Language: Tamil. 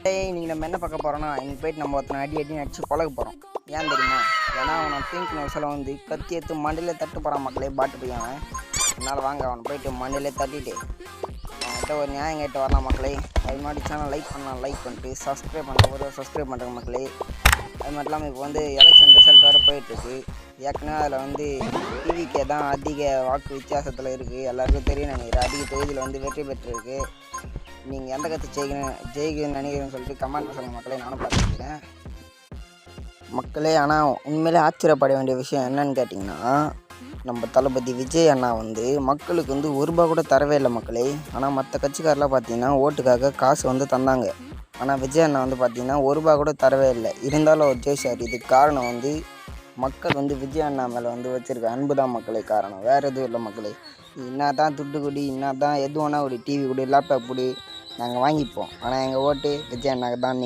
இன்னைக்கு நம்ம என்ன பார்க்க போகிறோம்னா, இன்னைக்கு போயிட்டு நம்ம ஒருத்தனை அடி அடிச்சு பழக போகிறோம். ஏன் தெரியுமா? ஏன்னா அவனை பிங்க் நோஸில் வந்து கத்தி எடுத்து மண்டையில் தட்டு போகிறான் மக்களே, பாட்டு பையன். அதனால் வாங்க அவனை போயிட்டு மண்டையிலே தட்டிட்டு அவன்கிட்ட ஒரு நியாயம் கேட்டு வரலாம் மக்களே. அது மாதிரி சேனல் லைக் பண்ணலாம், லைக் பண்ணிட்டு சப்ஸ்கிரைப் பண்ணுற சப்ஸ்கிரைப் பண்ணுற மக்களே. அது மட்டும் இல்லாமல் இப்போ வந்து எலெக்ஷன் ரிசல்ட் வேறு போயிட்டுருக்கு. ஏற்கனவே அதில் வந்து டிவிக்கே தான் அதிக வாக்கு வித்தியாசத்தில் இருக்குது. எல்லாருக்கும் தெரியும் நினைக்கிறேன். அதிக தொகுதியில் வந்து வெற்றி பெற்றிருக்கு. நீங்கள் எந்த கட்சி ஜெயிக்கணும்னு நினைக்கிறேன்னு சொல்லிட்டு கமெண்ட் சொல்லுங்கள் மக்களே, நானும் பார்த்துருக்கேன் மக்களே. ஆனால் உண்மையிலே ஆச்சரியப்பட வேண்டிய விஷயம் என்னன்னு கேட்டிங்கன்னா, நம்ம தளபதி விஜய் அண்ணா வந்து மக்களுக்கு வந்து ₹1 கூட தரவே இல்லை மக்களே. ஆனால் மற்ற கட்சிக்காரெலாம் பார்த்தீங்கன்னா ஓட்டுக்காக காசு வந்து தந்தாங்க. ஆனால் விஜய் அண்ணா வந்து பார்த்தீங்கன்னா ₹1 கூட தரவே இல்லை. இருந்தாலும் அவர் ஜெயிச்சார். இதுக்கு காரணம் வந்து மக்கள் வந்து விஜய் அண்ணா மேலே வந்து வச்சுருக்க அன்பு தான் மக்களே காரணம், வேறு எதுவும் இல்லை மக்களே. என்ன தான் துட்டு கொடி, என்ன தான் எது வேணா கொடி, டிவி கொடு, லேப்டாப் கொடு, நாங்கள் வாங்கிப்போம். ஆனால் எங்கள் ஓட்டு விஜய் அண்ணாக்கு தான். நீங்கள்